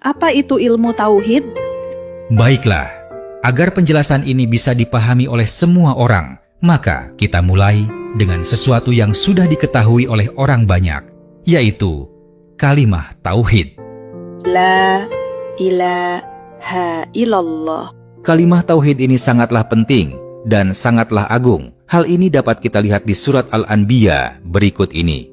Apa itu ilmu tauhid? Baiklah, agar penjelasan ini bisa dipahami oleh semua orang, maka kita mulai dengan sesuatu yang sudah diketahui oleh orang banyak, yaitu kalimah tauhid. La ilaha illallah. Kalimah tauhid ini sangatlah penting dan sangatlah agung. Hal ini dapat kita lihat di surat Al-Anbiya berikut ini.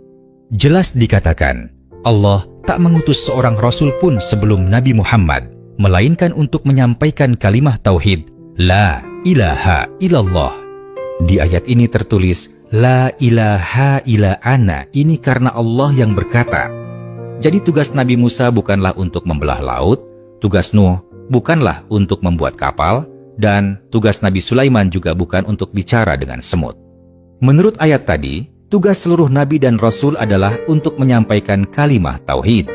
Jelas dikatakan, Allah tak mengutus seorang rasul pun sebelum Nabi Muhammad, melainkan untuk menyampaikan kalimah tauhid, La ilaha illallah. Di ayat ini tertulis, La ilaha illa ana, ini karena Allah yang berkata. Jadi tugas Nabi Musa bukanlah untuk membelah laut, tugas Nuh bukanlah untuk membuat kapal, dan tugas Nabi Sulaiman juga bukan untuk bicara dengan semut. Menurut ayat tadi, tugas seluruh Nabi dan Rasul adalah untuk menyampaikan kalimah tauhid.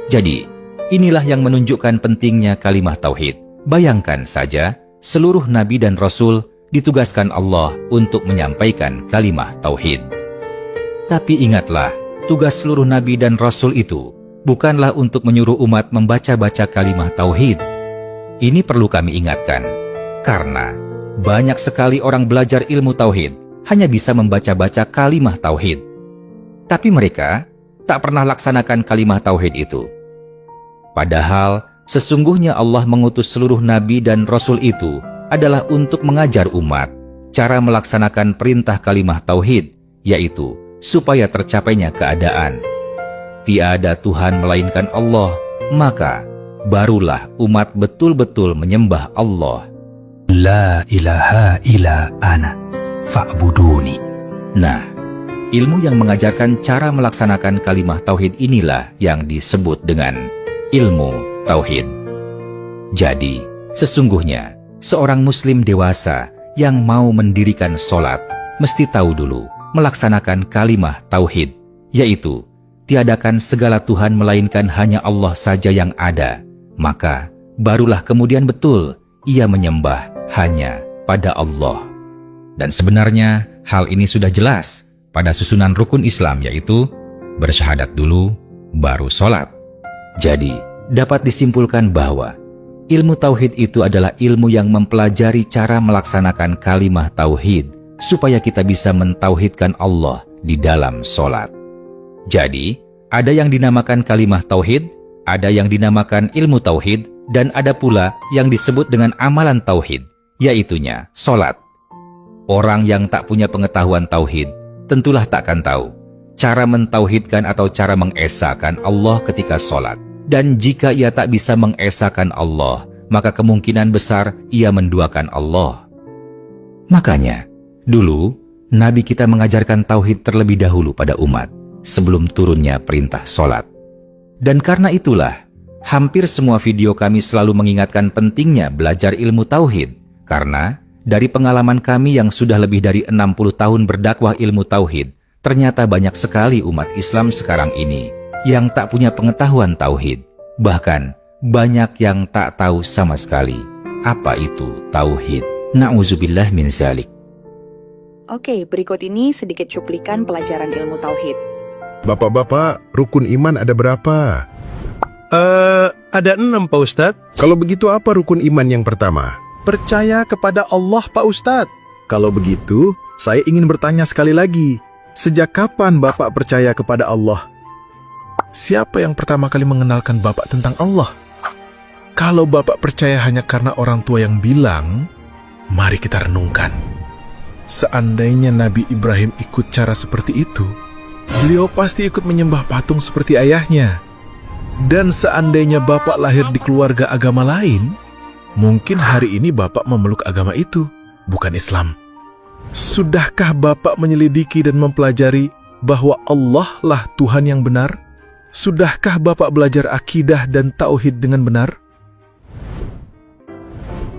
Jadi, inilah yang menunjukkan pentingnya kalimah tauhid. Bayangkan saja, seluruh Nabi dan Rasul ditugaskan Allah untuk menyampaikan kalimah tauhid. Tapi ingatlah, tugas seluruh Nabi dan Rasul itu bukanlah untuk menyuruh umat membaca-baca kalimah tauhid. Ini perlu kami ingatkan, karena banyak sekali orang belajar ilmu tauhid hanya bisa membaca-baca kalimah tauhid. Tapi mereka tak pernah laksanakan kalimah tauhid itu. Padahal sesungguhnya Allah mengutus seluruh nabi dan rasul itu adalah untuk mengajar umat cara melaksanakan perintah kalimah tauhid, yaitu supaya tercapainya keadaan. Tiada Tuhan melainkan Allah, maka barulah umat betul-betul menyembah Allah. La ilaha illa ana fa'buduni. Nah, ilmu yang mengajarkan cara melaksanakan kalimah tauhid inilah yang disebut dengan ilmu tauhid. Jadi, sesungguhnya seorang muslim dewasa yang mau mendirikan sholat mesti tahu dulu melaksanakan kalimah tauhid, yaitu tiadakan segala Tuhan melainkan hanya Allah saja yang ada. Maka barulah kemudian betul ia menyembah hanya pada Allah. Dan sebenarnya hal ini sudah jelas pada susunan rukun Islam, yaitu bersyahadat dulu, baru sholat. Jadi, dapat disimpulkan bahwa ilmu tauhid itu adalah ilmu yang mempelajari cara melaksanakan kalimah tauhid supaya kita bisa mentauhidkan Allah di dalam sholat. Jadi, ada yang dinamakan kalimah tauhid, ada yang dinamakan ilmu tauhid, dan ada pula yang disebut dengan amalan tauhid, yaitunya sholat. Orang yang tak punya pengetahuan tauhid tentulah takkan tahu cara mentauhidkan atau cara mengesahkan Allah ketika sholat. Dan jika ia tak bisa mengesahkan Allah, maka kemungkinan besar ia menduakan Allah. Makanya, dulu Nabi kita mengajarkan tauhid terlebih dahulu pada umat sebelum turunnya perintah sholat. Dan karena itulah, hampir semua video kami selalu mengingatkan pentingnya belajar ilmu tauhid, karena dari pengalaman kami yang sudah lebih dari 60 tahun berdakwah ilmu tauhid, ternyata banyak sekali umat Islam sekarang ini yang tak punya pengetahuan tauhid. Bahkan banyak yang tak tahu sama sekali apa itu tauhid. Na'udzubillah min zalik. Oke, berikut ini sedikit cuplikan pelajaran ilmu tauhid. Bapak-bapak, rukun iman ada berapa? Ada 6, Pak Ustadz. Kalau begitu apa rukun iman yang pertama? Percaya kepada Allah, Pak Ustadz. Kalau begitu, saya ingin bertanya sekali lagi. Sejak kapan Bapak percaya kepada Allah? Siapa yang pertama kali mengenalkan Bapak tentang Allah? Kalau Bapak percaya hanya karena orang tua yang bilang, mari kita renungkan. Seandainya Nabi Ibrahim ikut cara seperti itu, beliau pasti ikut menyembah patung seperti ayahnya. Dan seandainya Bapak lahir di keluarga agama lain, mungkin hari ini Bapak memeluk agama itu, bukan Islam. Sudahkah Bapak menyelidiki dan mempelajari bahwa Allah lah Tuhan yang benar? Sudahkah Bapak belajar akidah dan tauhid dengan benar?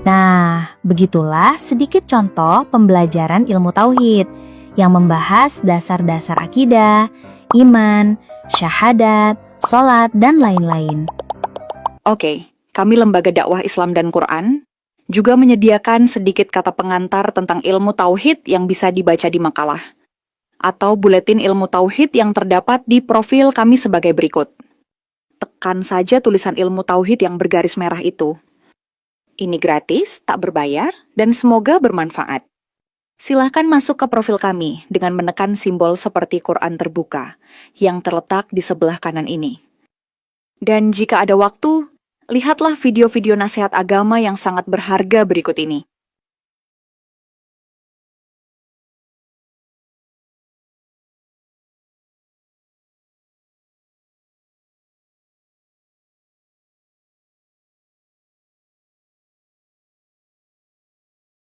Nah, begitulah sedikit contoh pembelajaran ilmu tauhid yang membahas dasar-dasar akidah, iman, syahadat, sholat, dan lain-lain. Oke, kami Lembaga Dakwah Islam dan Quran juga menyediakan sedikit kata pengantar tentang ilmu tauhid yang bisa dibaca di makalah atau buletin ilmu tauhid yang terdapat di profil kami sebagai berikut. Tekan tekan saja tulisan ilmu tauhid yang bergaris merah itu. Ini gratis, tak berbayar, dan semoga bermanfaat. Silahkan masuk ke profil kami dengan menekan simbol seperti Quran terbuka yang terletak di sebelah kanan ini. Dan jika ada waktu, lihatlah video-video nasihat agama yang sangat berharga berikut ini.